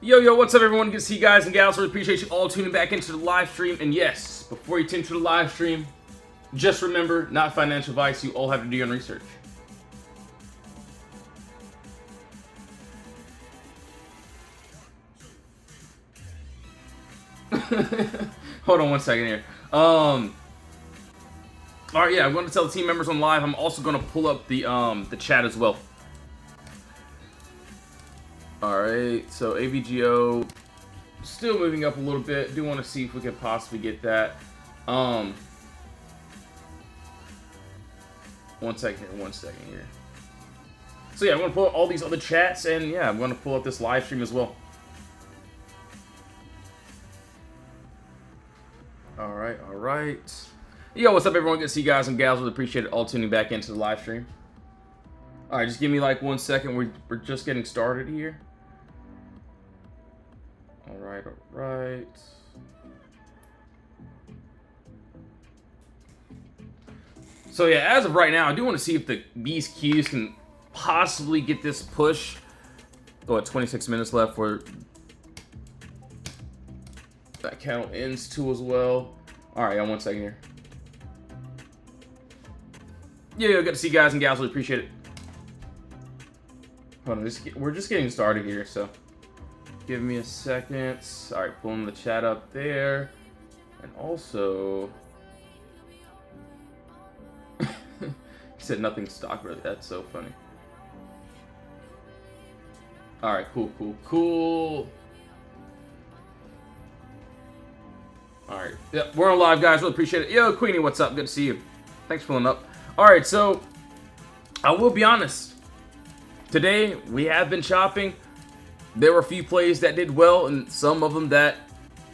Yo, what's up everyone? Good to see you guys and gals. Really appreciate you all tuning back into the live stream. And yes, before you tune to the live stream, just remember, not financial advice. You all have to do your own research. Hold on one second here. Alright, yeah, I'm going to tell the team members on live. I'm also going to pull up the chat as well. Alright, so AVGO still moving up a little bit. Do want to see if we can possibly get that. One second here. So yeah, I'm going to pull up all these other chats, and yeah, I'm going to pull up this live stream as well. Alright. Yo, what's up everyone? Good to see you guys and gals. Really appreciate it all tuning back into the live stream. Alright, just give me like 1 second. We're just getting started here. Alright. So yeah, as of right now, I do want to see if these queues can possibly get this push. Oh, at 26 minutes left for that candle ends too as well. Alright, 1 second here. Yeah, good to see you guys and gals. Really appreciate it. Hold on, we're just getting started here, so give me a second. Alright, pulling the chat up there. And also, he said nothing stock really. That's so funny. Alright, cool. Alright, yep, we're on live, guys. Really appreciate it. Yo, Queenie, what's up? Good to see you. Thanks for pulling up. Alright, so I will be honest. Today, we have been chopping. There were a few plays that did well, and some of them that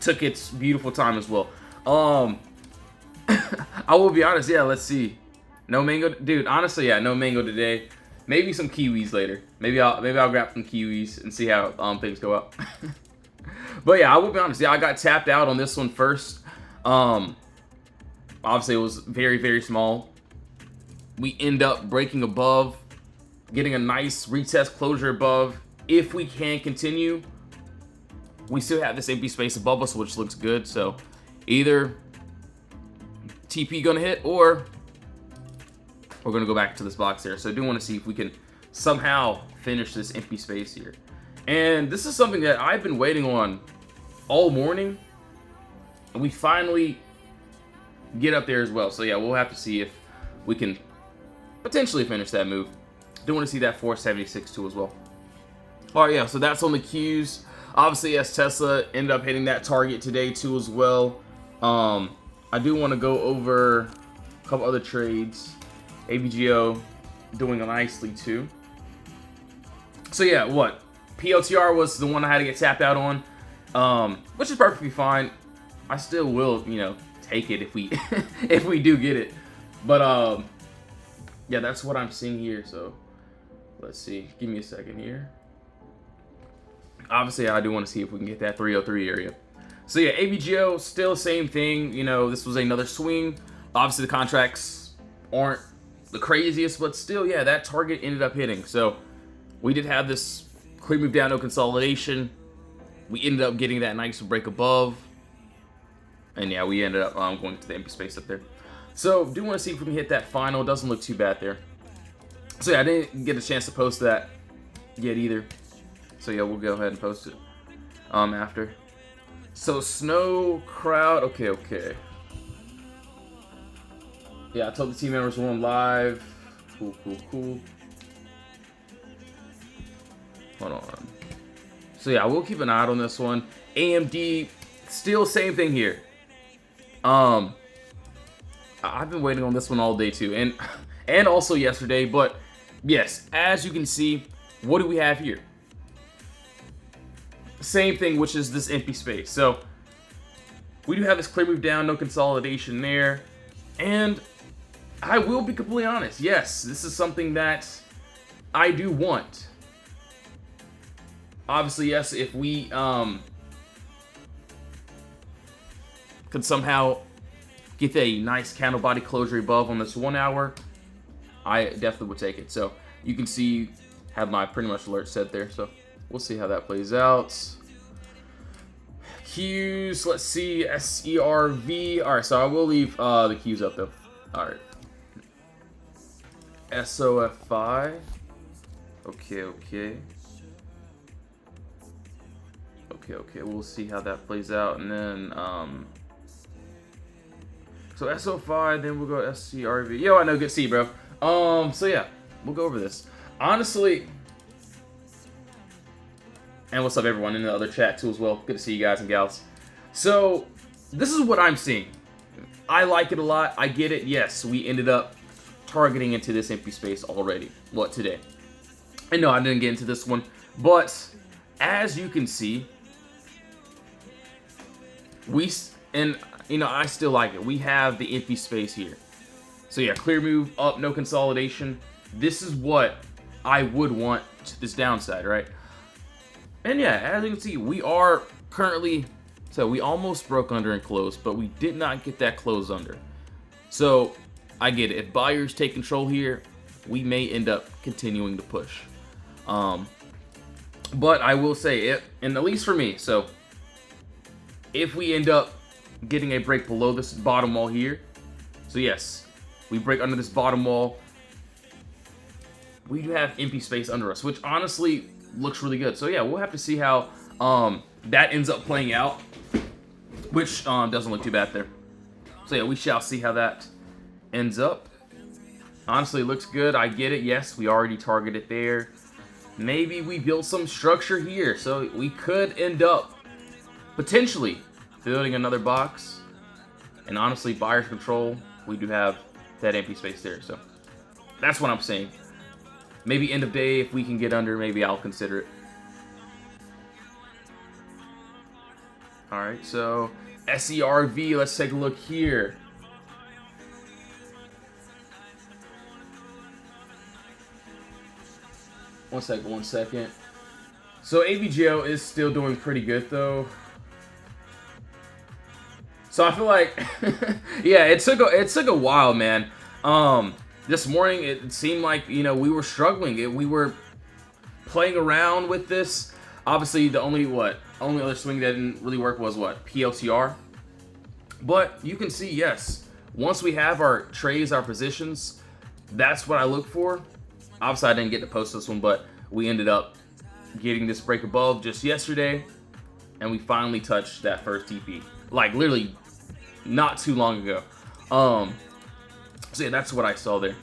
took its beautiful time as well. I will be honest, yeah, let's see. No mango, dude, honestly, yeah, no mango today. Maybe some kiwis later. Maybe I'll grab some kiwis and see how things go up. But yeah, I will be honest, yeah, I got tapped out on this one first. Obviously, it was very, very small. We end up breaking above, getting a nice retest closure above. If we can continue, we still have this empty space above us, which looks good. So either TP gonna hit, or we're gonna go back to this box here. So I do want to see if we can somehow finish this empty space here. And this is something that I've been waiting on all morning, and we finally get up there as well. So yeah, we'll have to see if we can potentially finish that move. Do want to see that 476 too as well. Alright, yeah, so that's on the Qs. Obviously, yes, Tesla ended up hitting that target today too as well. I do want to go over a couple other trades. AVGO doing nicely too. So yeah, what? PLTR was the one I had to get tapped out on, which is perfectly fine. I still will, take it if we if we do get it. But yeah, that's what I'm seeing here. So let's see. Give me a second here. Obviously, I do want to see if we can get that 303 area. So yeah, AVGO, still same thing. This was another swing. Obviously, the contracts aren't the craziest, but still, yeah, that target ended up hitting. So we did have this clear move down, no consolidation. We ended up getting that nice break above. And yeah, we ended up going to the empty space up there. So do want to see if we can hit that final. Doesn't look too bad there. So yeah, I didn't get a chance to post that yet either. So yeah, we'll go ahead and post it after. So Snow Crowd, okay. Yeah, I told the team members we're on live. Cool. Hold on. So yeah, we'll keep an eye out on this one. AMD, still same thing here. I've been waiting on this one all day too, and also yesterday. But yes, as you can see, what do we have here? Same thing, which is this empty space. So we do have this clear move down, no consolidation there. And I will be completely honest, yes, this is something that I do want. Obviously, yes, if we could somehow get a nice candle body closure above on this 1 hour, I definitely would take it. So you can see, have my pretty much alert set there. So we'll see how that plays out. Qs, let's see, SERV. All right, so I will leave the Qs up though. All right. SOFI. Okay. Okay, we'll see how that plays out. And then, so SO5, then we'll go SCRV. Yo, I know, good to see you, bro. So yeah, we'll go over this. Honestly, and what's up, everyone in the other chat too as well. Good to see you guys and gals. So, this is what I'm seeing. I like it a lot. I get it. Yes, we ended up targeting into this empty space already. What, today? And no, I didn't get into this one. But, as you can see, I still like it. We have the empty space here. So yeah, clear move, up, no consolidation. This is what I would want to this downside, right? And yeah, as you can see, we are currently, so we almost broke under and closed, but we did not get that close under. So I get it. If buyers take control here, we may end up continuing to push. But I will say it, and at least for me, so if we end up getting a break below this bottom wall here, so yes, we break under this bottom wall, we do have empty space under us, which honestly looks really good. So yeah, we'll have to see how that ends up playing out, which doesn't look too bad there. So yeah, we shall see how that ends up. Honestly, it looks good. I get it. Yes, we already targeted there. Maybe we build some structure here, so we could end up potentially building another box. And honestly, buyer's control, we do have that empty space there. So that's what I'm saying. Maybe end of day, if we can get under, maybe I'll consider it. All right, so SERV, let's take a look here. One second. So AVGO is still doing pretty good though. So I feel like, yeah, it took a while, man. This morning it seemed like, we were struggling. We were playing around with this. Obviously, the only other swing that didn't really work was what? PLTR. But you can see, yes, once we have our trays, our positions, that's what I look for. Obviously, I didn't get to post this one, but we ended up getting this break above just yesterday, and we finally touched that first TP, like literally not too long ago. So yeah, that's what I saw there.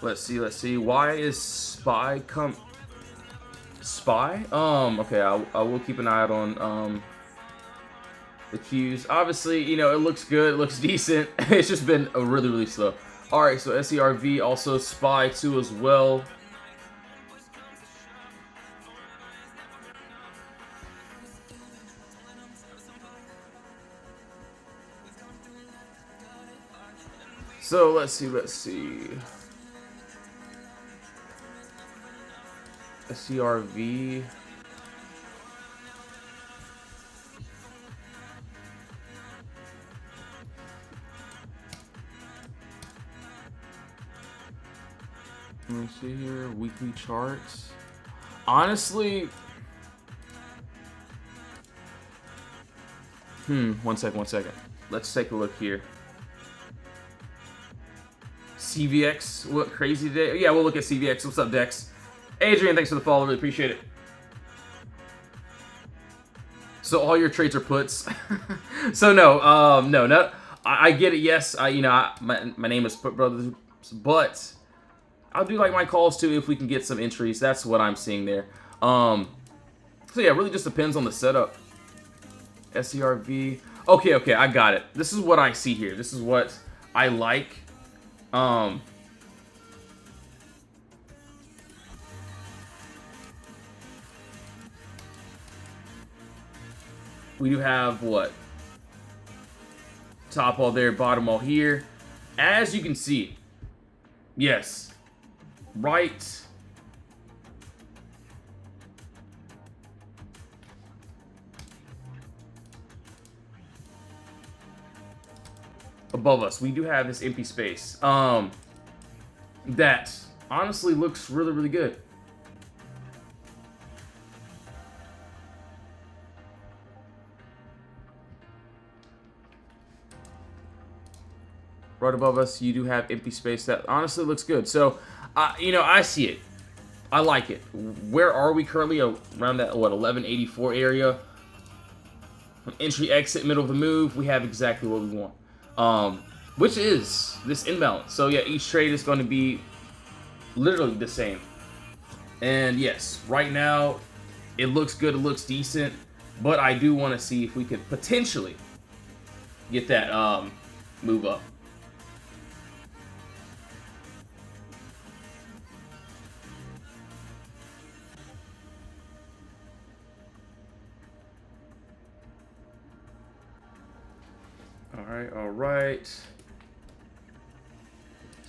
Let's see. Why is Spy Spy? Okay, I will keep an eye out on the Qs. Obviously, it looks good, it looks decent. It's just been a really slow. All right, so SERV, also Spy 2 as well. So let's see. SERV. Let me see here, weekly charts. Honestly, one second. Let's take a look here. CVX, what crazy today? Yeah, we'll look at CVX. What's up, Dex? Adrian, thanks for the follow. Really appreciate it. So all your trades are puts. So no, no. I get it. Yes, my name is Put Brothers, but I'll do like my calls too if we can get some entries. That's what I'm seeing there. So yeah, it really just depends on the setup. SERV. Okay, I got it. This is what I see here. This is what I like. We do have what? Top wall there, bottom wall here. As you can see, yes, right above us, we do have this empty space that honestly looks really good. right above us, you do have empty space. That honestly looks good. So, you know, I see it. I like it. Where are we currently? Around that, what, 1184 area? Entry, exit, middle of the move. We have exactly what we want. Which is this imbalance. So, yeah, each trade is going to be literally the same. And, yes, right now, it looks good. It looks decent. But I do want to see if we could potentially get that move up. All right.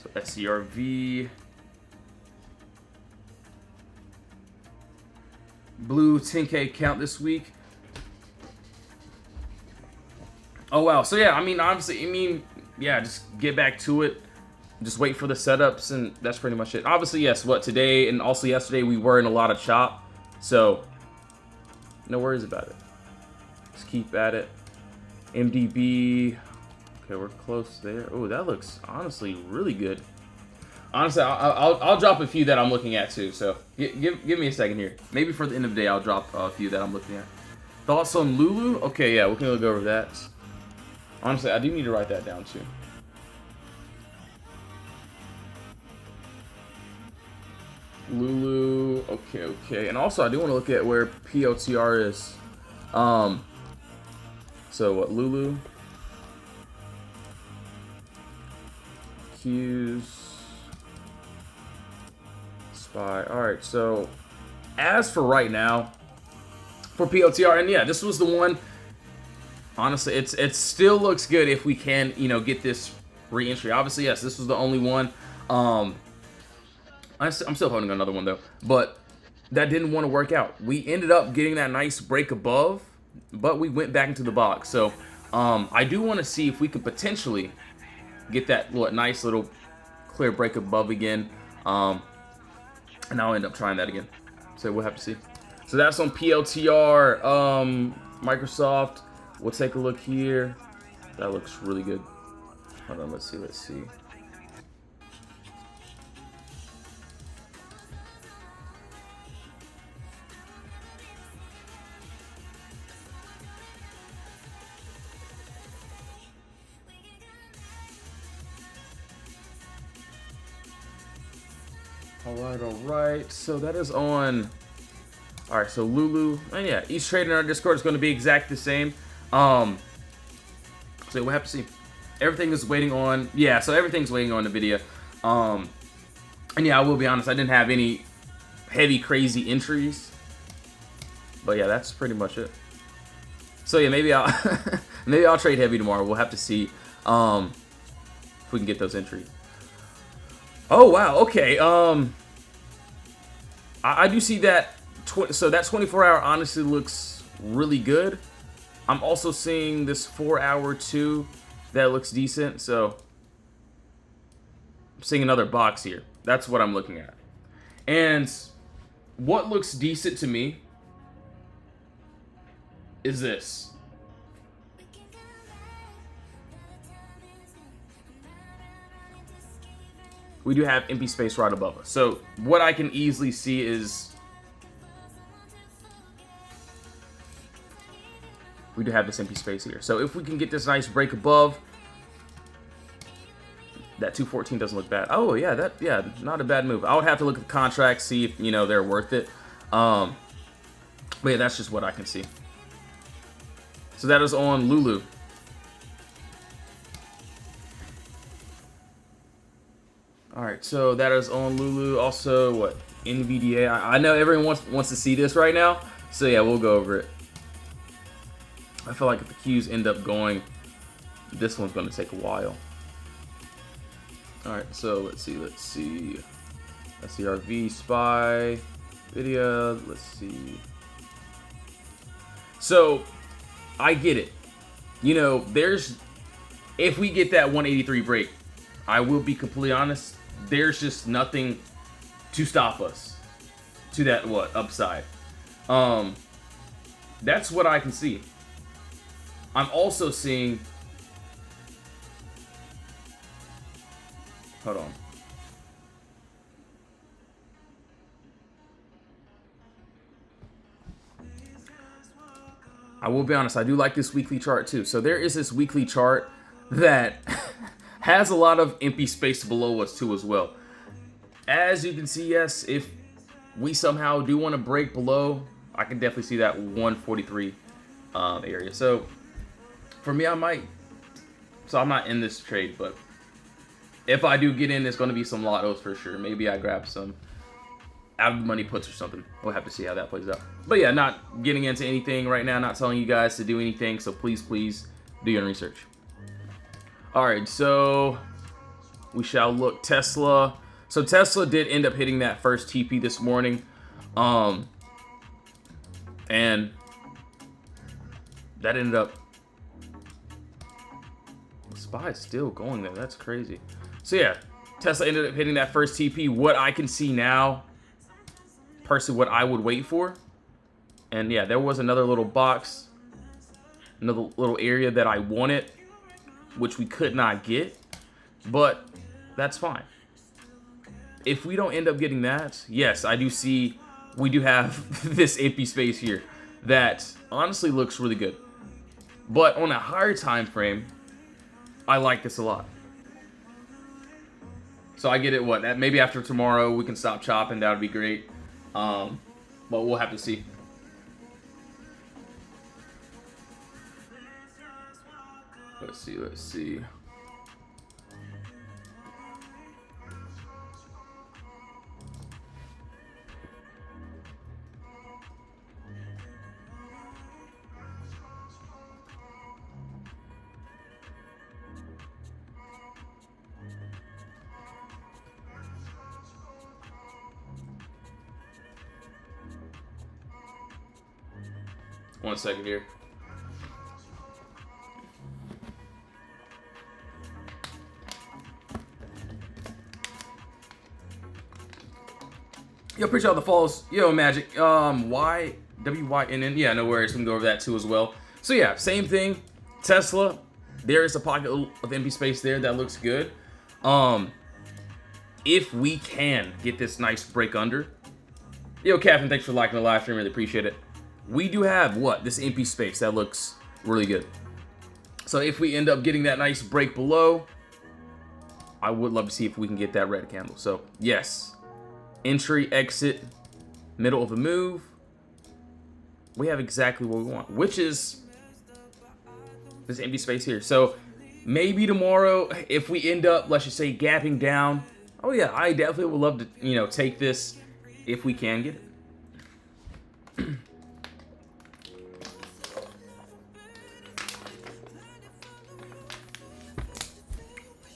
So SCRV. Blue 10K count this week. Oh, wow. So, yeah, I mean, obviously, yeah, just get back to it. Just wait for the setups, and that's pretty much it. Obviously, yes, today and also yesterday, we were in a lot of chop. So, no worries about it. Just keep at it. MDB. Okay, we're close there. Oh, that looks honestly really good. Honestly, I'll drop a few that I'm looking at too. So give me a second here. Maybe for the end of the day, I'll drop a few that I'm looking at. Thoughts on Lulu? Okay, yeah, we can look over that. Honestly, I do need to write that down too. Lulu. Okay. And also, I do want to look at where PLTR is. So what? Lulu. Qs. Spy. Alright, so as for right now, for PLTR, and yeah, this was the one. Honestly, it still looks good if we can, you know, get this re-entry. Obviously, yes, this was the only one. I'm still holding another one though, but that didn't want to work out. We ended up getting that nice break above, but we went back into the box. So I do want to see if we could potentially get that nice little clear break above again. And I'll end up trying that again. So we'll have to see. So that's on PLTR. Microsoft. We'll take a look here. That looks really good. Hold on, let's see. All right. So that is on. All right. So Lulu, and yeah, each trade in our Discord is going to be exactly the same. So we'll have to see. Everything is waiting on. Yeah. So everything's waiting on NVIDIA. And yeah, I will be honest. I didn't have any heavy, crazy entries. But yeah, that's pretty much it. So yeah, maybe I'll trade heavy tomorrow. We'll have to see if we can get those entries. Oh wow, okay. I do see that. So that 24-hour honestly looks really good. I'm also seeing this 4-hour too. That looks decent. So I'm seeing another box here. That's what I'm looking at. And what looks decent to me is this. We do have empty space right above us. So what I can easily see is we do have this empty space here. So if we can get this nice break above, that 214 doesn't look bad. Oh yeah, not a bad move. I would have to look at the contract, see if they're worth it. But yeah, that's just what I can see. So that is on Lulu. Alright, so that is on Lulu. Also, what? NVDA. I know everyone wants to see this right now. So yeah, we'll go over it. I feel like if the Qs end up going, this one's going to take a while. Alright, so let's see. SCRV, Spy, Video, let's see. So, I get it. If we get that 183 break, I will be completely honest, there's just nothing to stop us to that upside. That's what I can see. I'm also seeing Hold on. I will be honest, I do like this weekly chart too. So there is this weekly chart that has a lot of empty space below us too as well. As you can see, yes, if we somehow do want to break below, I can definitely see that 143 area. So for me, I might. So I'm not in this trade, but if I do get in, it's going to be some lottos for sure. Maybe I grab some out of the money puts or something. We'll have to see how that plays out. But yeah, not getting into anything right now. Not telling you guys to do anything. So please do your research. All right, so we shall look Tesla. So Tesla did end up hitting that first TP this morning. And that ended up, SPY is still going there. That's crazy. So yeah, Tesla ended up hitting that first TP. What I can see now, personally, what I would wait for. And yeah, there was another little box, another little area that I wanted, which we could not get, but that's fine. If we don't end up getting that, yes, I do see we do have this empty space here that honestly looks really good. But on a higher time frame, I like this a lot. So I get it, what, that maybe after tomorrow we can stop chopping, that would be great. But we'll have to see. Let's see. One second here. Yo, appreciate all the follows. Yo, Magic. WYNN. Yeah, no worries. We can go over that too as well. So yeah, same thing. Tesla. There is a pocket of empty space there that looks good. If we can get this nice break under. Yo, Captain, thanks for liking the live stream. Really appreciate it. We do have what? This empty space that looks really good. So if we end up getting that nice break below, I would love to see if we can get that red candle. So yes. Entry, exit, middle of the move. We have exactly what we want, which is this empty space here. So maybe tomorrow, if we end up, let's just say, gapping down. Oh yeah, I definitely would love to, take this if we can get it.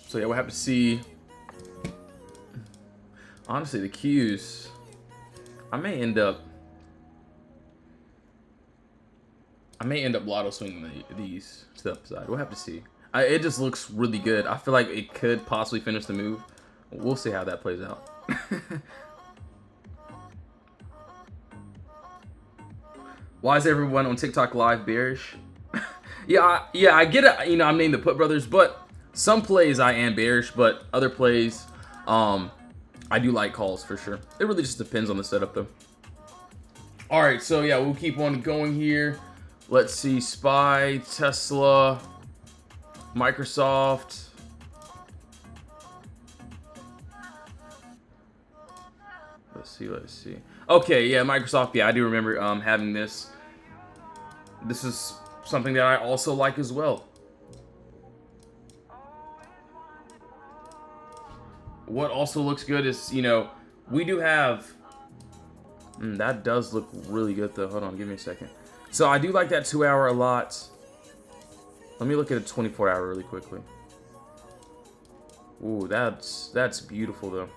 So yeah, we'll have to see. Honestly, the Qs, I may end up lotto swinging these to the upside. We'll have to see. It just looks really good. I feel like it could possibly finish the move. We'll see how that plays out. Why is everyone on TikTok live bearish? yeah, I get it. I'm named the Put Brothers, but some plays I am bearish, but other plays, I do like calls for sure. It really just depends on the setup though. All right, so yeah, we'll keep on going here. Let's see, SPY, Tesla, Microsoft. Let's see. Okay, yeah, Microsoft. Yeah, I do remember having this. This is something that I also like as well. What also looks good is, we do have... that does look really good, though. Hold on, give me a second. So I do like that 2 hour a lot. Let me look at a 24 hour really quickly. Ooh, that's beautiful, though.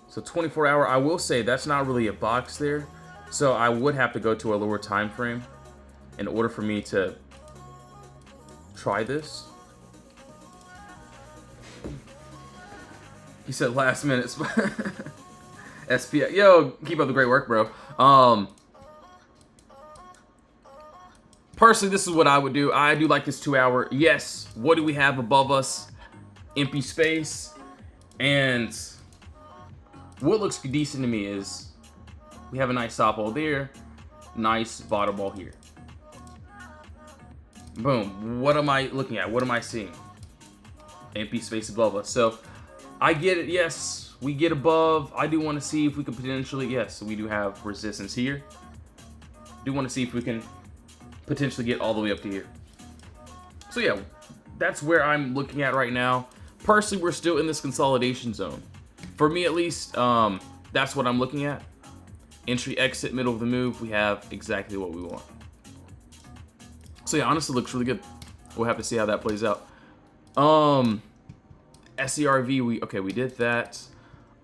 So 24 hour, I will say that's not really a box there. So I would have to go to a lower time frame in order for me to try this. He said last minute. SPX. Yo, keep up the great work, bro. Personally, this is what I would do. I do like this 2 hour. Yes. What do we have above us? empty space. And what looks decent to me is we have a nice top ball there, nice bottom ball here. Boom. What am I looking at? What am I seeing? Empty space above us. So I get it. Yes, we get above. I do want to see if we can potentially, yes, we do have resistance here. Do want to see if we can potentially get all the way up to here. So yeah, that's where I'm looking at right now. Personally, we're still in this consolidation zone. For me at least, that's what I'm looking at. Entry, exit, middle of the move, we have exactly what we want. So yeah, honestly looks really good. We'll have to see how that plays out. SCRV, we did that.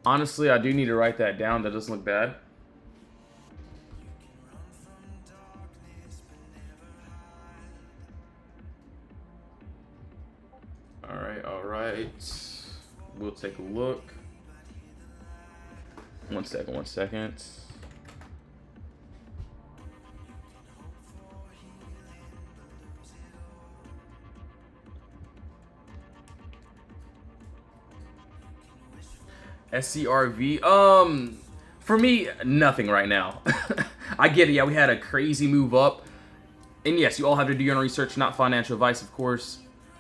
Honestly, I do need to write that down. That doesn't look bad. All right. We'll take a look. One second. SCRV, for me, nothing right now. I get it, yeah, we had a crazy move up. And yes, you all have to do your own research, not financial advice, of course.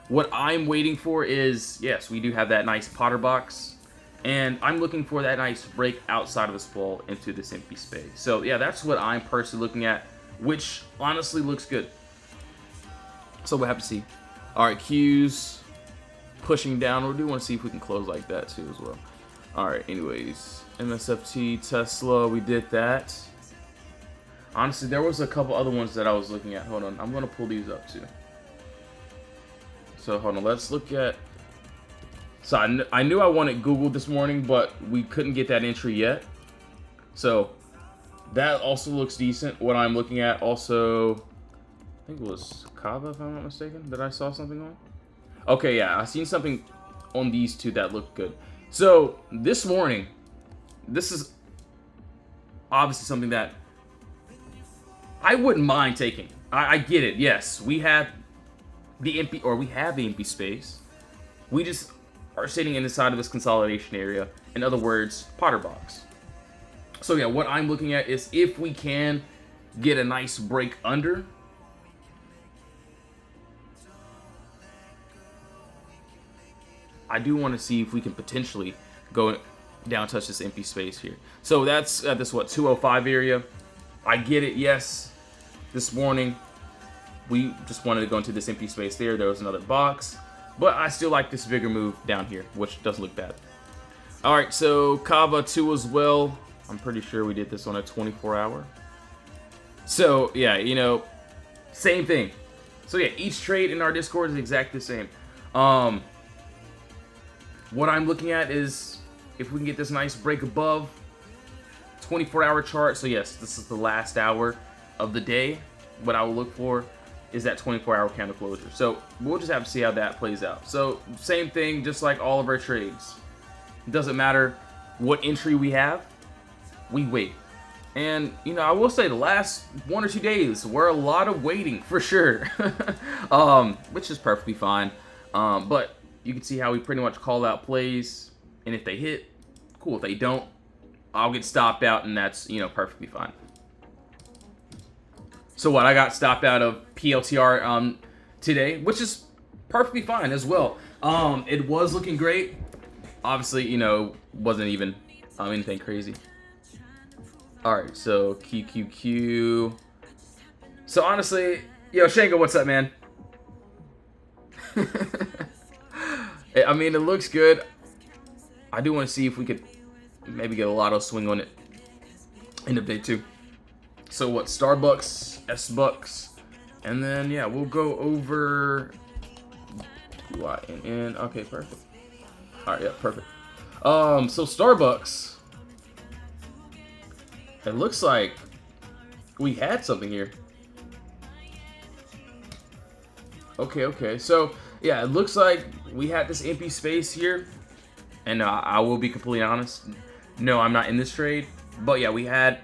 What I'm waiting for is, yes, we do have that nice Potter box. And I'm looking for that nice break outside of this ball into this empty space. So yeah, that's what I'm personally looking at, which honestly looks good. So we'll have to see. All right, Q's pushing down. We do want to see if we can close like that too as well. All right, anyways, MSFT, Tesla, we did that. Honestly, there was a couple other ones that I was looking at. Hold on, I'm gonna pull these up too. So hold on, let's look at. So I knew I wanted Google this morning, but we couldn't get that entry yet. So that also looks decent. What I'm looking at also, I think it was Kava, if I'm not mistaken, that I saw something on. Okay, yeah, I seen something on these two that looked good. So this morning, this is obviously something that I wouldn't mind taking. I get it. Yes, we have the empty space. We just are sitting inside of this consolidation area. In other words, Potter box. So yeah, what I'm looking at is if we can get a nice break under. I do want to see if we can potentially go down, touch this empty space here. So that's this, what, 205 area. I get it, yes. This morning, we just wanted to go into this empty space there. There was another box. But I still like this bigger move down here, which doesn't look bad. All right, so Kava 2 as well. I'm pretty sure we did this on a 24-hour. So, yeah, you know, same thing. So, yeah, each trade in our Discord is exactly the same. What I'm looking at is if we can get this nice break above 24-hour chart. So, yes, this is the last hour of the day. What I will look for is that 24-hour candle closure. So we'll just have to see how that plays out. So same thing, just like all of our trades. It doesn't matter what entry we have, we wait. And, you know, I will say the last 1 or 2 days were a lot of waiting, for sure. Which is perfectly fine. But you can see how we pretty much call out plays. And if they hit, cool. If they don't, I'll get stopped out, and that's, you know, perfectly fine. So what, I got stopped out of PLTR today, which is perfectly fine as well. It was looking great. Obviously, you know, wasn't even anything crazy. All right, so QQQ. So honestly, yo, Shango, what's up, man? I mean, it looks good. I do want to see if we could maybe get a lotto swing on it end of day 2. So what, Starbucks, S-Bucks, and then, yeah, we'll go over UINN. Okay, perfect. All right, yeah, perfect. So Starbucks, it looks like we had something here. Okay, so, yeah, it looks like we had this empty space here, and I will be completely honest, no, I'm not in this trade, but yeah, we had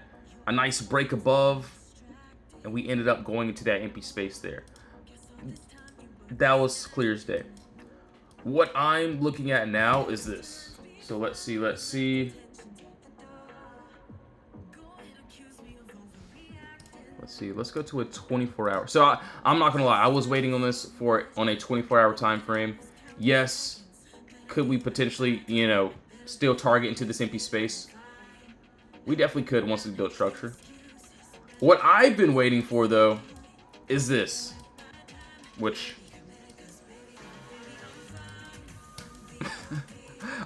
a nice break above, and we ended up going into that empty space there. That was clear as day. What I'm looking at now is this. So let's see. Let's go to a 24-hour. So I'm not gonna lie, I was waiting on this on a 24-hour time frame. Yes, could we potentially, you know, still target into this empty space? We definitely could once we build structure. What I've been waiting for though is this, which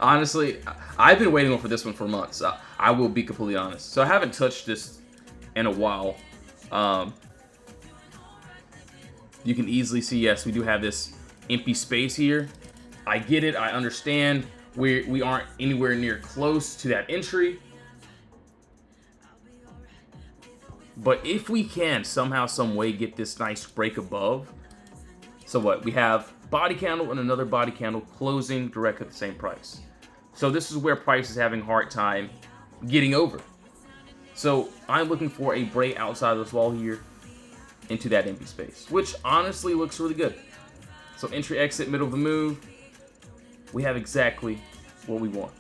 honestly, I've been waiting for this one for months. I will be completely honest. So I haven't touched this in a while. You can easily see, yes, we do have this empty space here. I get it. I understand. We aren't anywhere near close to that entry. But if we can somehow, some way get this nice break above. So what? We have body candle and another body candle closing direct at the same price. So this is where price is having a hard time getting over. So I'm looking for a break outside of this wall here into that empty space, which honestly looks really good. So entry, exit, middle of the move. We have exactly what we want,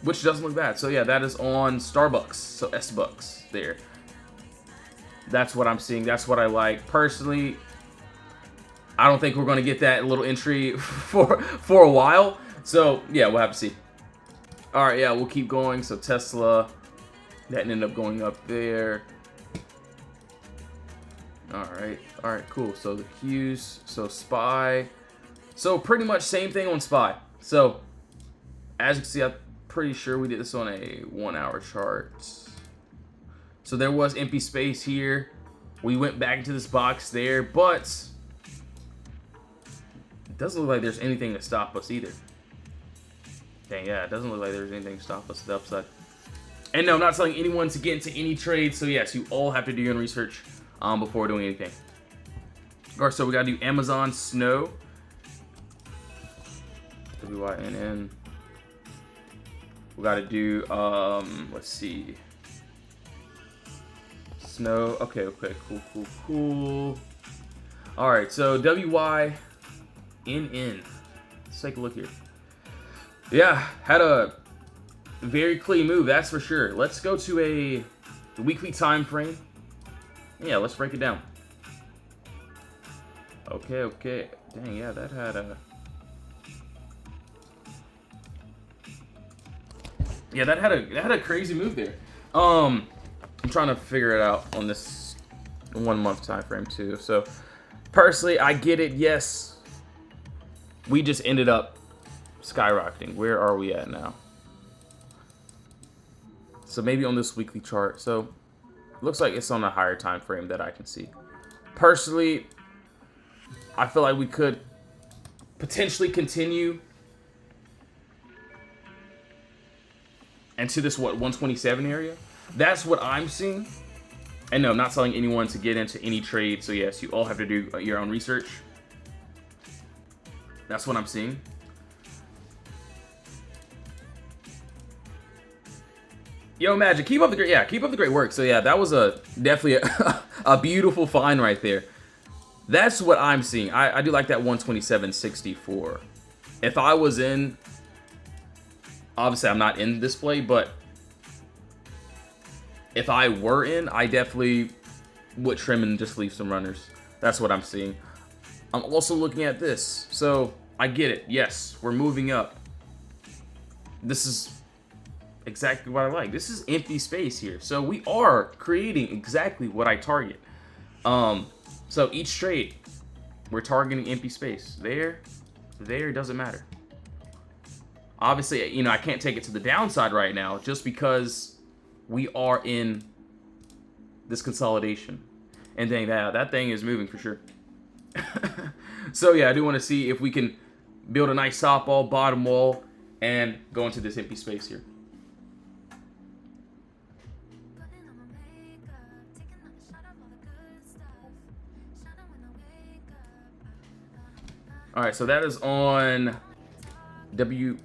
which doesn't look bad. So yeah, that is on Starbucks. So S-Bucks there. That's what I'm seeing. That's what I like. Personally, I don't think we're going to get that little entry for a while. So yeah, we'll have to see. All right, yeah, we'll keep going. So Tesla, that ended up going up there. All right, cool. So the Qs, so SPY. So pretty much same thing on SPY. So as you can see, I'm pretty sure we did this on a 1 hour chart. So there was empty space here. We went back into this box there, but it doesn't look like there's anything to stop us either. Dang, yeah, it doesn't look like there's anything to stop us to the upside. And no, I'm not telling anyone to get into any trade. So yes, you all have to do your own research before doing anything. All right, so we gotta do Amazon Snow. WYNN. We gotta do let's see. Snow. Okay, cool. All right, so WYNN. Let's take a look here. Yeah, had a very clean move, that's for sure. Let's go to the weekly time frame. Yeah, let's break it down. Okay. Dang, yeah, that had a... Yeah, that had a crazy move there. I'm trying to figure it out on this 1 month time frame too. So, personally, I get it. Yes, we just ended up skyrocketing. Where are we at now? So maybe on this weekly chart. So looks like it's on a higher time frame that I can see. Personally, I feel like we could potentially continue into this 127 area. That's what I'm seeing. And no, I'm not telling anyone to get into any trade. So yes, you all have to do your own research. That's what I'm seeing. Yo, Magic, keep up the great work. So yeah, that was definitely a beautiful find right there. That's what I'm seeing. I do like that 127.64. If I was in, obviously I'm not in this play, but if I were in, I definitely would trim and just leave some runners. That's what I'm seeing. I'm also looking at this. So I get it. Yes, we're moving up. This is exactly what I like. This is empty space here. So we are creating exactly what I target. So each trade, we're targeting empty space. There, doesn't matter. Obviously, you know, I can't take it to the downside right now just because we are in this consolidation. And dang, that thing is moving for sure. So yeah, I do want to see if we can build a nice top wall, bottom wall, and go into this empty space here. All right, so that is on WYNN.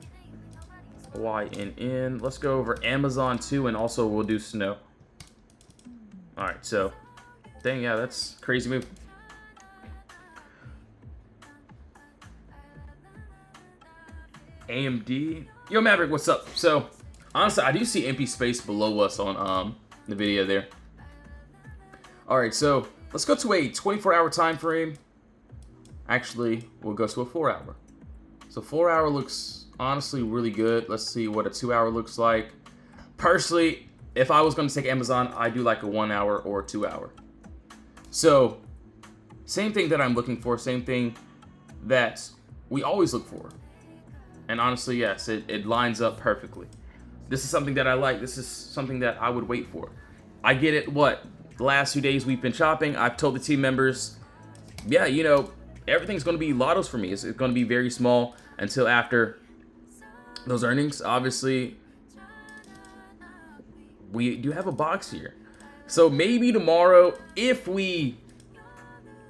Let's go over Amazon too, and also we'll do Snow. All right, so dang, yeah, that's a crazy move. AMD. Yo, Maverick, what's up? So, honestly, I do see empty space below us on the video there. Alright, so let's go to a 24-hour time frame. Actually, we'll go to a 4-hour. So 4-hour looks honestly really good. Let's see what a 2-hour looks like. Personally, if I was going to take Amazon, I do like a 1-hour or a 2-hour. So, same thing that I'm looking for, same thing that we always look for. And honestly, yes, it lines up perfectly. This is something that I like. This is something that I would wait for. I get it, what? The last 2 days we've been shopping, I've told the team members, yeah, you know, everything's going to be lottos for me. It's going to be very small until after those earnings. Obviously, we do have a box here. So maybe tomorrow, if we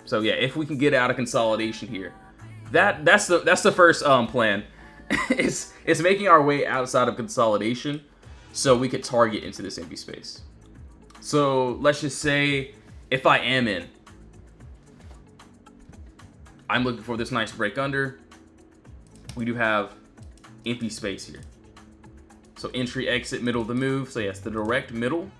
can get out of consolidation here. That's the first plan. It's making our way outside of consolidation so we could target into this empty space. So let's just say if I am in, I'm looking for this nice break under. We do have empty space here. So entry, exit, middle of the move. So yes, the direct middle.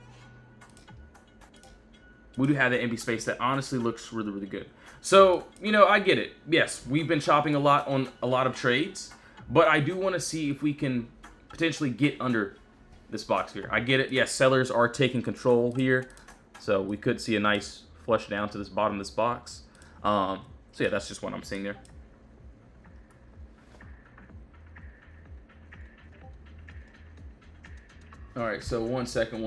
We do have that empty space that honestly looks really, really good. So, you know, I get it. Yes, we've been shopping a lot on a lot of trades, but I do want to see if we can potentially get under this box here. I get it. Yes, sellers are taking control here. So we could see a nice flush down to this bottom of this box. So yeah, that's just what I'm seeing there. All right, so one second.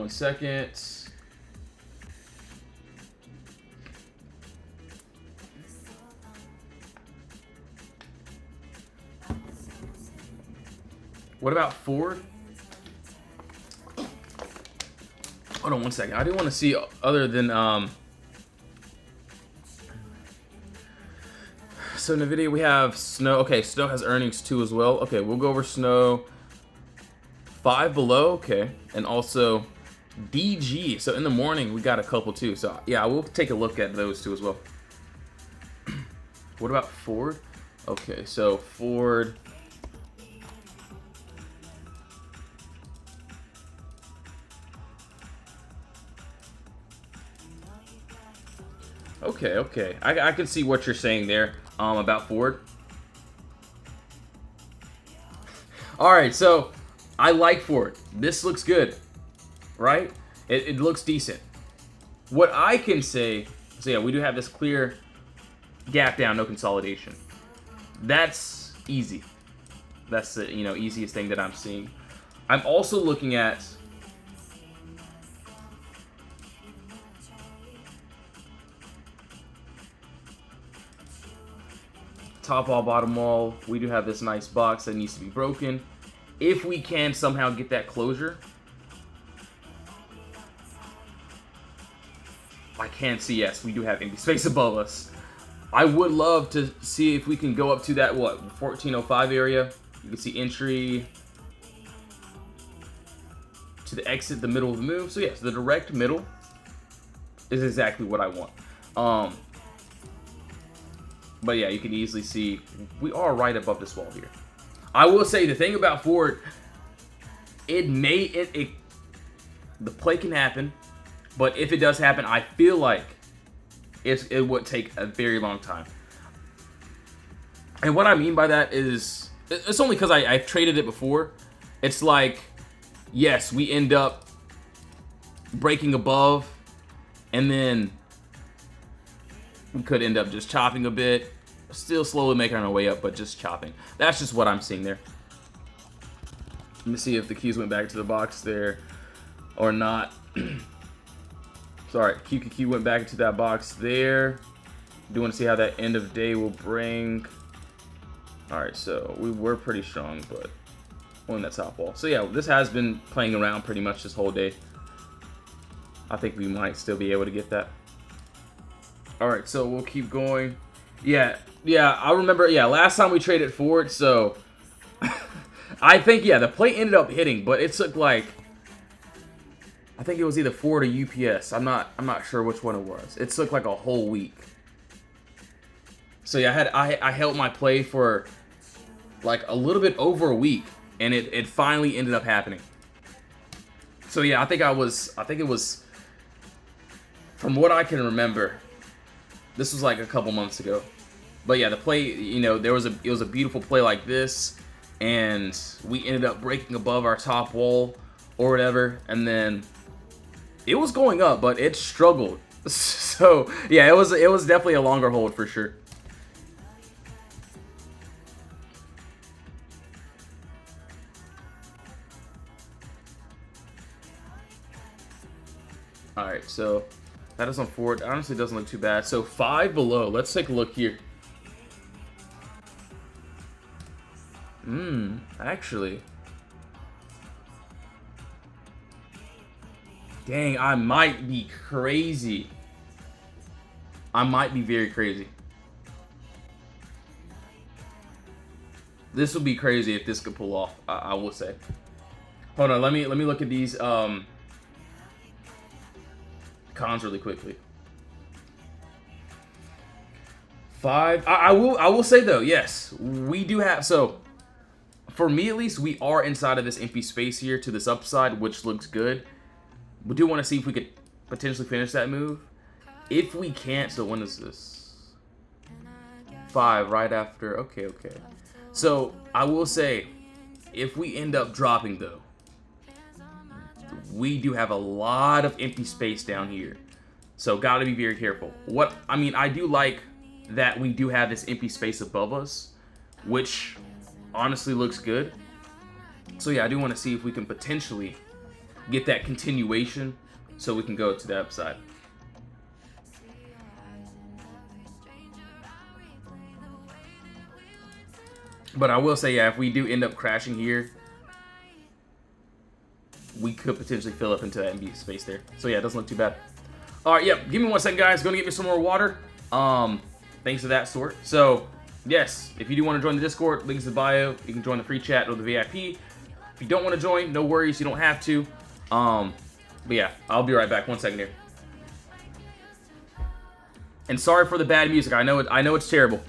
What about Ford? Hold on one second. I do want to see other than so in the video we have Snow. Okay, Snow has earnings too as well. Okay, we'll go over Snow. 5 below, okay, and also DG. So in the morning we got a couple too. So yeah, we'll take a look at those two as well. What about Ford? Okay, so Ford. Okay. I can see what you're saying there about Ford. All right, so I like Ford. This looks good, right? It looks decent. What I can say, so yeah, we do have this clear gap down, no consolidation. That's easy. That's the easiest thing that I'm seeing. I'm also looking at top wall, bottom wall. We do have this nice box that needs to be broken. If we can somehow get that closure, I can see, yes, we do have empty space above us. I would love to see if we can go up to that, what, 1405 area. You can see entry to the exit, the middle of the move. So yes, the direct middle is exactly what I want. But yeah, you can easily see we are right above this wall here. I will say the thing about Ford, the play can happen, but if it does happen, I feel like it would take a very long time. And what I mean by that is, it's only because I've traded it before. It's like, yes, we end up breaking above, and then we could end up just chopping a bit, still slowly making our way up, but just chopping. That's just what I'm seeing there. Let me see if the keys went back to the box there or not. Sorry, QQQ went back into that box there. Do want to see how that end of day will bring. All right, so we were pretty strong, but on that top wall. So yeah, this has been playing around pretty much this whole day. I think we might still be able to get that. All right, so we'll keep going. Yeah, I remember, last time we traded Ford, so I think, the play ended up hitting, but it took like, I think it was either Ford or UPS. I'm not sure which one it was. It took like a whole week. So yeah, I held my play for like a little bit over a week, and it finally ended up happening. So yeah, I think it was, from what I can remember, this was like a couple months ago. But yeah, the play, you know, it was a beautiful play like this, and we ended up breaking above our top wall or whatever, and then it was going up, but it struggled. So yeah, it was definitely a longer hold for sure. All right, so that is on forward. Honestly, doesn't look too bad. So 5 below. Let's take a look here. Actually. Dang, I might be crazy. I might be very crazy. This would be crazy if this could pull off, I will say. Hold on, let me look at these cons really quickly. 5. I will say though, yes, we do have, so for me at least, we are inside of this empty space here to this upside, which looks good. We do want to see if we could potentially finish that move. If we can't, so when is this? 5, right after. Okay. So I will say, if we end up dropping though, we do have a lot of empty space down here. So gotta be very careful. I do like that we do have this empty space above us, which honestly looks good. So yeah, I do want to see if we can potentially get that continuation so we can go to the upside. But I will say, yeah, if we do end up crashing here, we could potentially fill up into that empty space there. So yeah, it doesn't look too bad. All right, give me 1 second, guys. Gonna get me some more water. Thanks to that sort. So yes, if you do want to join the Discord, links in the bio. You can join the free chat or the VIP. If you don't want to join, no worries, you don't have to. But yeah, I'll be right back. 1 second here. And sorry for the bad music. I know it's terrible.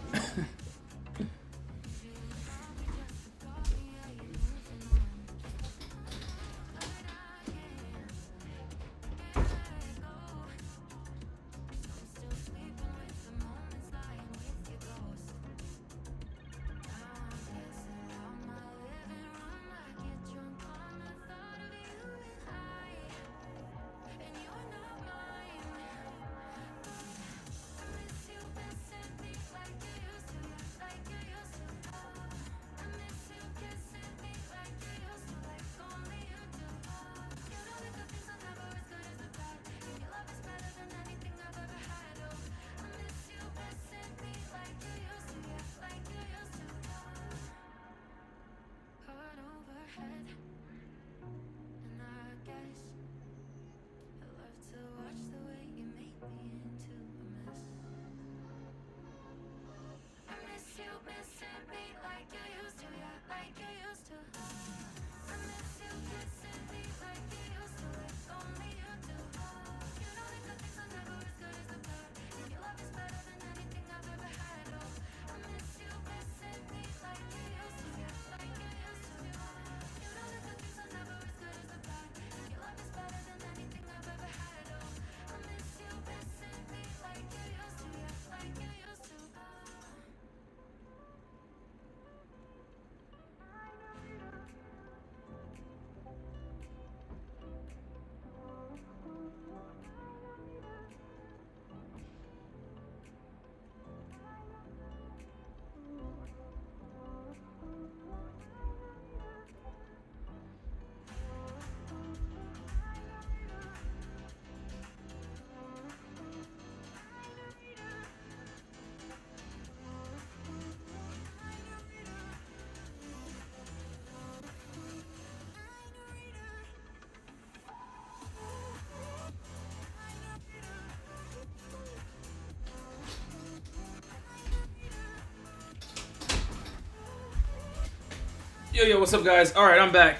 Yo, what's up, guys? All right, I'm back.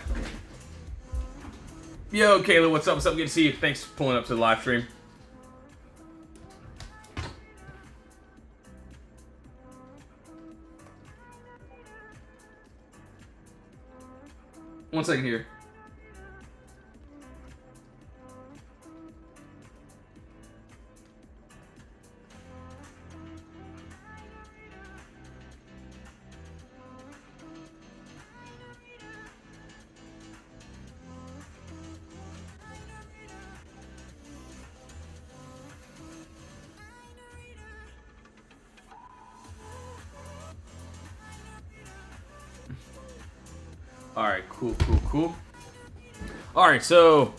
Yo, Kayla, what's up? What's up? Good to see you. Thanks for pulling up to the live stream. One second here. All right, cool, cool, cool. All right, so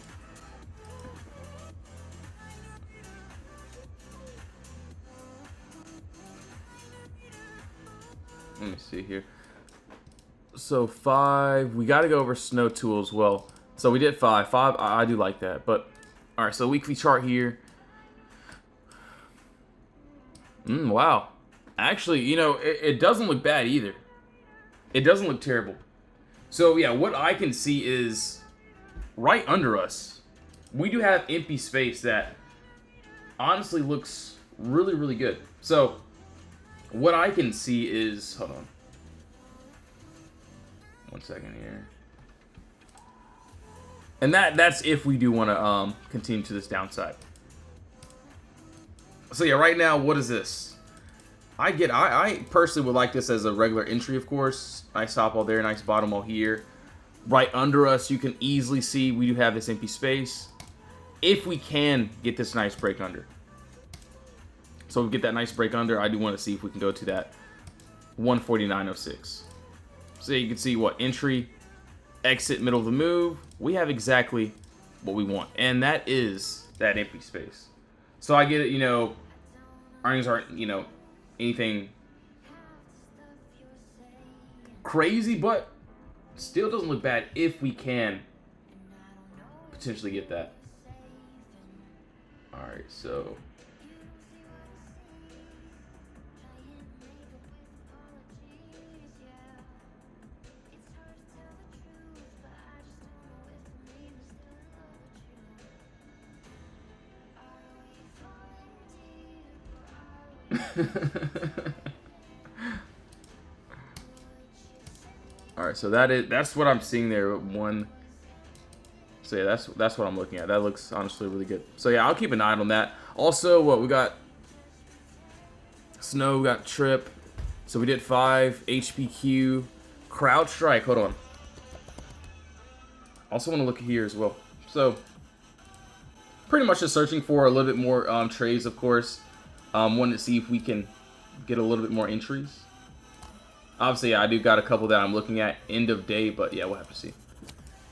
let me see here. So 5, we got to go over Snow Tool as well. So we did 5. 5, I do like that. But all right, so weekly chart here. Wow. Actually, you know, it doesn't look bad either. It doesn't look terrible. So yeah, what I can see is right under us, we do have empty space that honestly looks really, really good. So what I can see is, hold on. One second here. And that's if we do want to continue to this downside. So yeah, right now, what is this? I personally would like this as a regular entry, of course. Nice top wall there, nice bottom wall here. Right under us, you can easily see we do have this empty space. If we can get this nice break under. So if we get that nice break under, I do want to see if we can go to that 149.06. So you can see what entry, exit, middle of the move. We have exactly what we want. And that is that empty space. So I get it, you know, earnings aren't, you know, anything crazy, but still doesn't look bad if we can potentially get that. All right, so all right, so that's what I'm seeing there. So yeah, that's what I'm looking at. That looks honestly really good. So yeah, I'll keep an eye on that. Also, what we got? Snow, we got Trip. So we did 5 HPQ, Crowd Strike. Hold on. Also want to look here as well. So pretty much just searching for a little bit more trades, of course. Wanted to see if we can get a little bit more entries. Obviously, yeah, I do got a couple that I'm looking at end of day, but yeah, we'll have to see.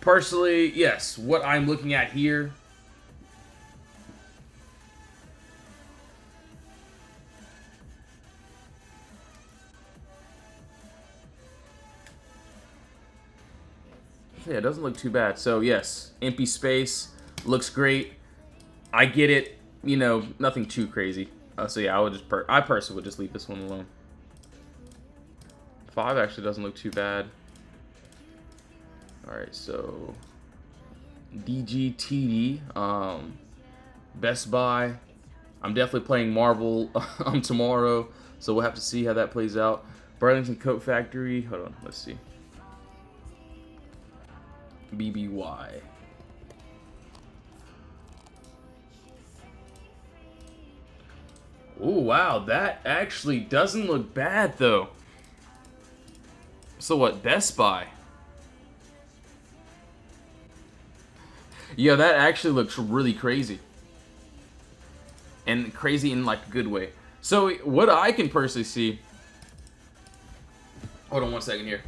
Personally, yes, what I'm looking at here. Yeah, it doesn't look too bad. So yes, empty space looks great. I get it. You know, nothing too crazy. So yeah, I personally would just leave this one alone. 5 actually doesn't look too bad. All right, so DGTD, Best Buy. I'm definitely playing Marvel tomorrow, so we'll have to see how that plays out. Burlington Coat Factory. Hold on, let's see. BBY. Oh wow, that actually doesn't look bad though. So what, Best Buy? Yeah, that actually looks really crazy. And crazy in like a good way. So what I can personally see. Hold on one second here.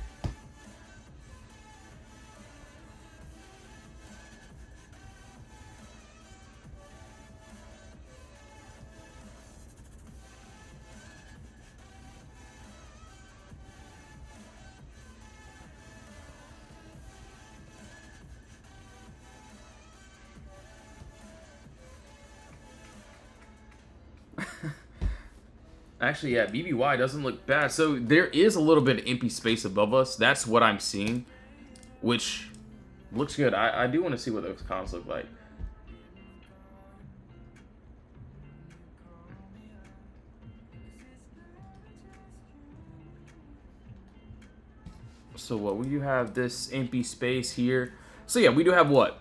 Actually, yeah, BBY doesn't look bad. So there is a little bit of empty space above us. That's what I'm seeing, which looks good. I do want to see what those cons look like. So what, we do have this empty space here. So yeah, we do have what?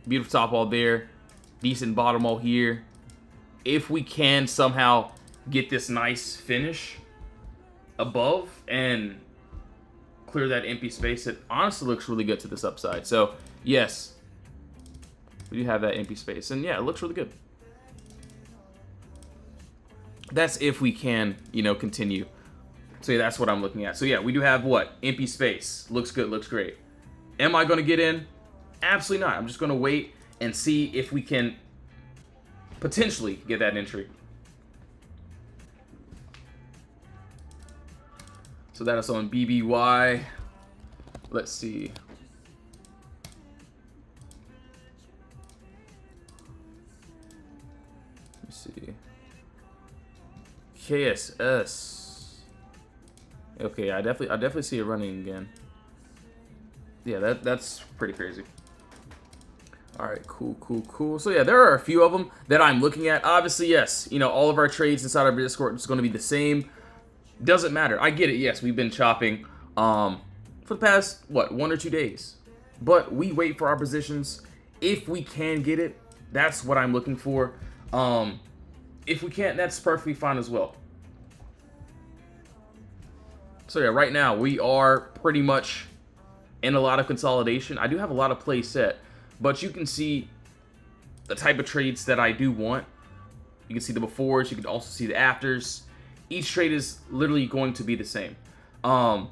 Beautiful top wall there. Decent bottom wall here. If we can somehow get this nice finish above and clear that empty space, it honestly looks really good to this upside. So yes, we do have that empty space. And yeah, it looks really good. That's if we can, you know, continue. So yeah, that's what I'm looking at. So yeah, we do have what? Empty space. Looks good, looks great. Am I going to get in? Absolutely not. I'm just going to wait and see if we can potentially get that entry. So that is on BBY. Let's see. Let's see. KSS. Okay, I definitely see it running again. Yeah, that's pretty crazy. All right, cool. So yeah, there are a few of them that I'm looking at. Obviously, yes, you know, all of our trades inside our Discord is going to be the same. Doesn't matter. I get it. Yes, we've been chopping for the past, what, 1 or 2 days. But we wait for our positions. If we can get it, that's what I'm looking for. If we can't, that's perfectly fine as well. So yeah, right now we are pretty much in a lot of consolidation. I do have a lot of plays set, but you can see the type of trades that I do want. You can see the befores, you can also see the afters. Each trade is literally going to be the same. And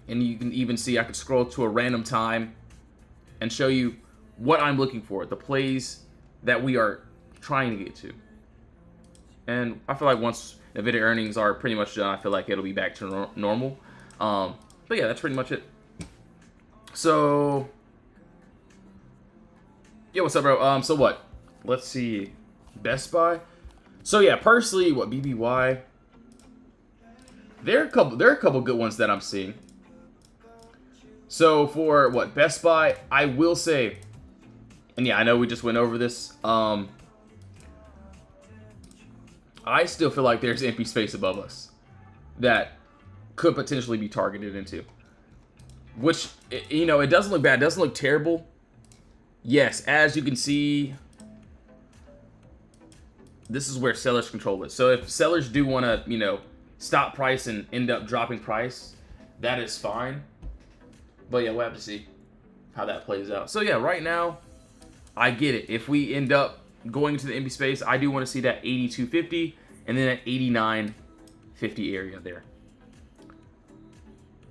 you can even see, I could scroll to a random time and show you what I'm looking for, the plays that we are trying to get to. And I feel like once NVIDIA earnings are pretty much done, I feel like it'll be back to normal. But yeah, that's pretty much it. So yeah, what's up, bro? So what? Let's see. Best Buy. So yeah, personally, what, BBY? There are a couple good ones that I'm seeing. So for what, Best Buy, I will say, and yeah, I know we just went over this. I still feel like there's empty space above us that could potentially be targeted into. Which, you know, it doesn't look bad. It doesn't look terrible. Yes, as you can see, this is where sellers control it. So if sellers do want to, you know, stop price and end up dropping price, that is fine. But yeah, we'll have to see how that plays out. So yeah, right now, I get it. If we end up going into the empty space, I do want to see that 82.50 and then that 89.50 area there.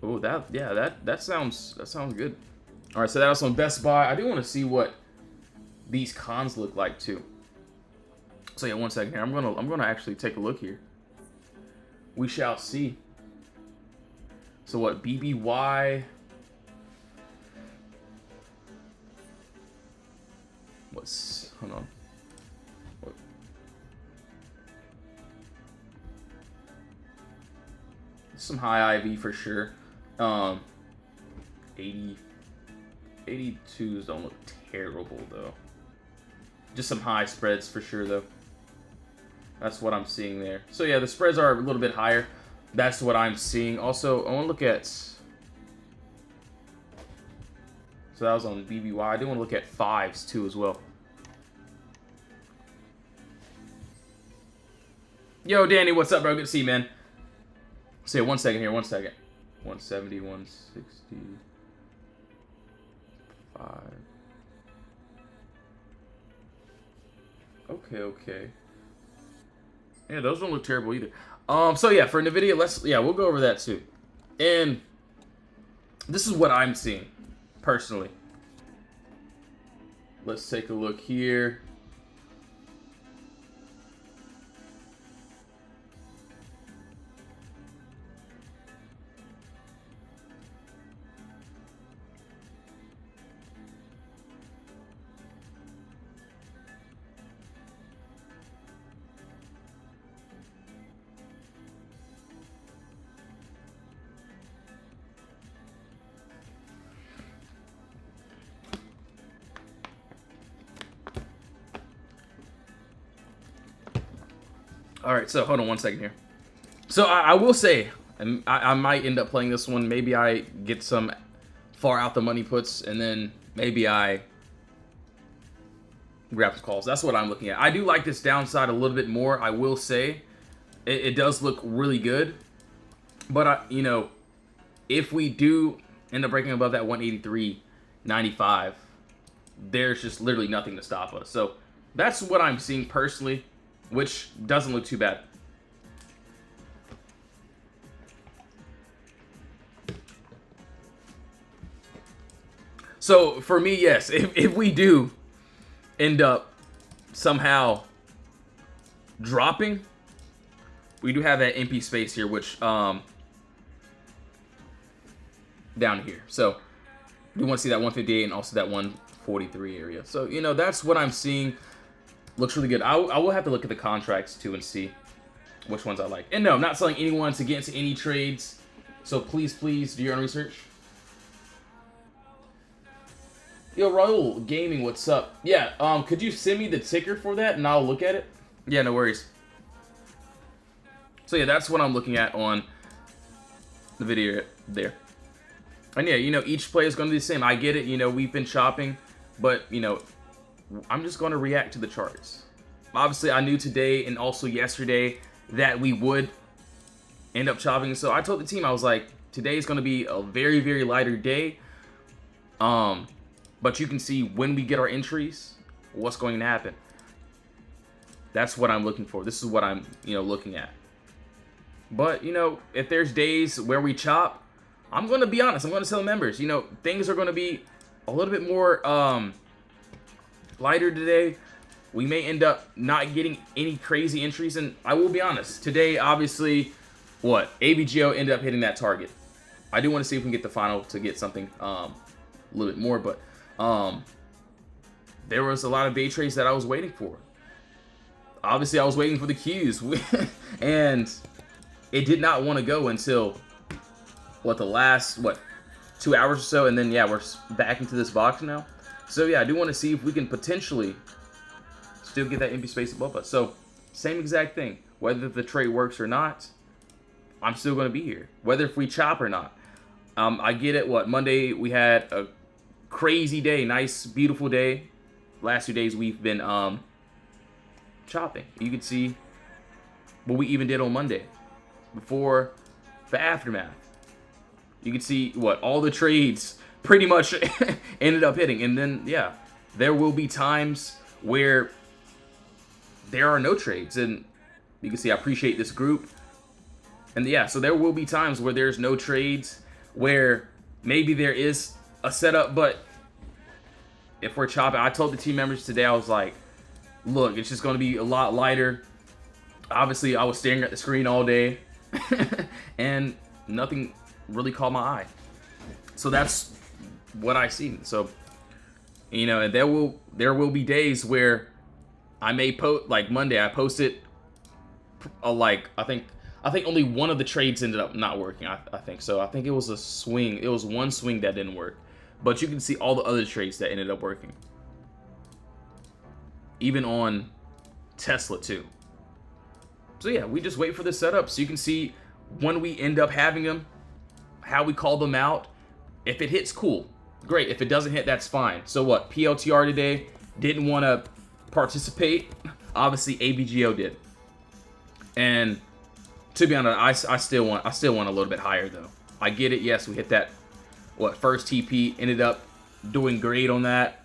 Oh, that sounds good. All right, so that was on Best Buy. I do want to see what these cons look like too. So yeah, 1 second here. I'm gonna actually take a look here. We shall see. So what, BBY? Hold on. What? Some high IV for sure. 82s don't look terrible though. Just some high spreads for sure though. That's what I'm seeing there. So yeah, the spreads are a little bit higher. That's what I'm seeing. Also, I want to look at... So that was on BBY. I do want to look at 5s too as well. Yo, Danny, what's up, bro? Good to see you, man. So yeah, 1 second here, 1 second. 170, 160... 5. Okay. Yeah, those don't look terrible either. So yeah, for NVIDIA, we'll go over that too. And this is what I'm seeing, personally. Let's take a look here. All right, so hold on 1 second here. So I will say, And I might end up playing this one. Maybe I get some far out the money puts, and then maybe I grab some calls. That's what I'm looking at. I do like this downside a little bit more, I will say. It does look really good. But, you know, if we do end up breaking above that 183.95, there's just literally nothing to stop us. So that's what I'm seeing personally, which doesn't look too bad. So for me, yes, if we do end up somehow dropping, we do have that empty space here, which down here. So we want to see that 158 and also that 143 area. So, you know, that's what I'm seeing. Looks really good. I will have to look at the contracts too and see which ones I like. And no, I'm not selling anyone to get into any trades. So please do your own research. Yo, Raul Gaming, what's up? Yeah, could you send me the ticker for that and I'll look at it? Yeah, no worries. So yeah, that's what I'm looking at on the video there. And yeah, you know, each play is going to be the same. I get it, you know, we've been chopping, but, you know, I'm just going to react to the charts. Obviously, I knew today and also yesterday that we would end up chopping. So I told the team, I was like, today is going to be a very, very lighter day. But you can see when we get our entries, what's going to happen. That's what I'm looking for. This is what I'm, you know, looking at. But, you know, if there's days where we chop, I'm going to be honest. I'm going to tell members, you know, things are going to be a little bit more lighter today. We may end up not getting any crazy entries. And I will be honest, today, obviously, ABGO ended up hitting that target. I do want to see if we can get the final to get something a little bit more, but there was a lot of day trades that I was waiting for. Obviously, I was waiting for the Qs, and it did not want to go until, the last, 2 hours or so, and then, yeah, we're back into this box now. So, yeah, I do want to see if we can potentially still get that empty space above us. So, same exact thing. Whether the trade works or not, I'm still going to be here. Whether if we chop or not. I get it, Monday we had a crazy day, nice, beautiful day. Last 2 days we've been chopping. You can see what we even did on Monday before the aftermath. You can see all the trades pretty much ended up hitting. And then, yeah, there will be times where there are no trades. And you can see I appreciate this group. And yeah, so there will be times where there's no trades, where maybe there is a setup, but if we're chopping, I told the team members today, I was like, look, it's just going to be a lot lighter. Obviously, I was staring at the screen all day, and nothing really caught my eye. So that's what I see. So, you know, and there will be days where I may post, like Monday, I posted, I think only one of the trades ended up not working. I think so. I think it was a swing. It was one swing that didn't work. But you can see all the other trades that ended up working. Even on Tesla too. So yeah, we just wait for the setup so you can see when we end up having them, how we call them out. If it hits, cool. Great. If it doesn't hit, that's fine. So what? PLTR today didn't want to participate. Obviously, ABGO did. And to be honest, I still want a little bit higher though. I get it. Yes, we hit that first TP, ended up doing great on that.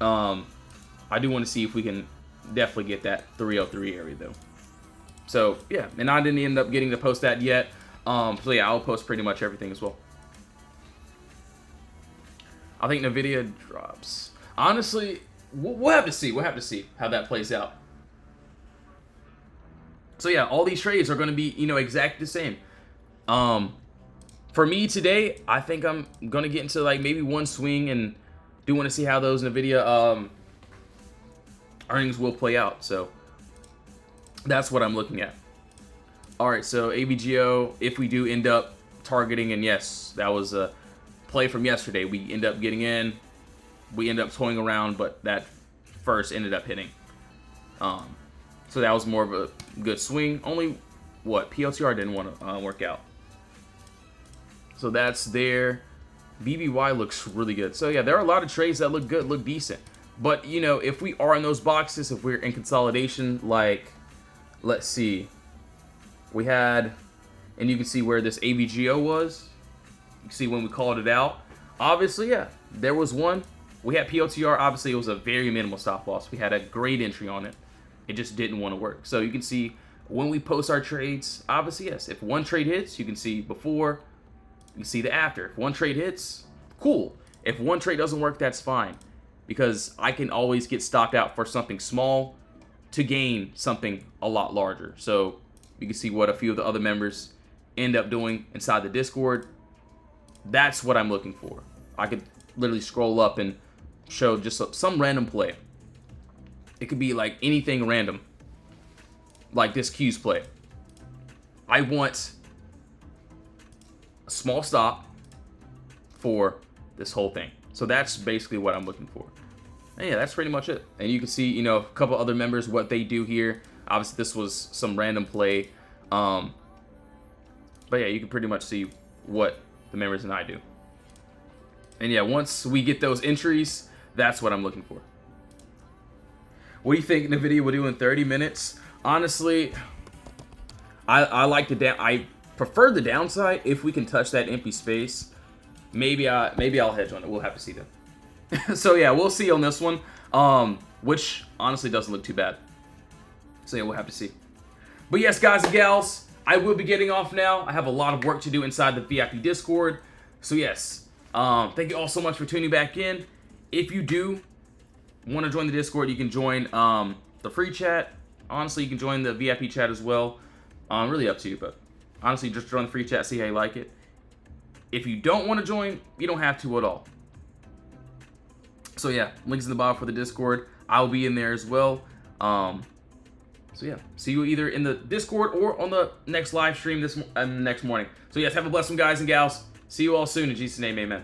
I do want to see if we can definitely get that 303 area though. So yeah, and I didn't end up getting to post that yet. So yeah, I'll post pretty much everything as well. I think NVIDIA drops. Honestly, we'll have to see. We'll have to see how that plays out. So yeah, all these trades are going to be, you know, exactly the same. For me today, I think I'm going to get into like maybe one swing, and do want to see how those NVIDIA earnings will play out. So that's what I'm looking at. All right, so ABGO, if we do end up targeting, and yes, that was a play from yesterday. We end up getting in. We end up toying around, but that first ended up hitting. So that was more of a good swing. Only, PLTR didn't want to work out. So that's there. BBY looks really good. So yeah, there are a lot of trades that look good, look decent. But, you know, if we are in those boxes, if we're in consolidation, like, let's see. We had, and you can see where this AVGO was. You can see when we called it out. Obviously, yeah, there was one. We had PLTR. Obviously, it was a very minimal stop loss. We had a great entry on it. It just didn't want to work. So you can see when we post our trades, obviously, yes, if one trade hits, you can see before, you see the after. If one trade hits, cool. If one trade doesn't work, that's fine. Because I can always get stopped out for something small to gain something a lot larger. So you can see what a few of the other members end up doing inside the Discord. That's what I'm looking for. I could literally scroll up and show just some random play. It could be like anything random. Like this Q's play. I want a small stop for this whole thing. So that's basically what I'm looking for. And yeah, that's pretty much it. And you can see, you know, a couple other members, what they do here. Obviously, this was some random play. But yeah, you can pretty much see what the members and I do. And yeah, once we get those entries, that's what I'm looking for. What do you think in the video we'll do in 30 minutes? Honestly, I like I prefer the downside if we can touch that empty space. Maybe I'll hedge on it. We'll have to see then. So yeah, we'll see on this one. Which honestly doesn't look too bad. So yeah, we'll have to see. But yes, guys and gals, I will be getting off now. I have a lot of work to do inside the VIP Discord. So yes, thank you all so much for tuning back in. If you do want to join the Discord, you can join the free chat. Honestly, you can join the VIP chat as well. Really up to you, but honestly, just join the free chat, see how you like it. If you don't want to join, you don't have to at all. So yeah, links in the bottom for the Discord. I'll be in there as well. So yeah, see you either in the Discord or on the next live stream this next morning. So yes, have a blessed one, guys and gals. See you all soon in Jesus' name, amen.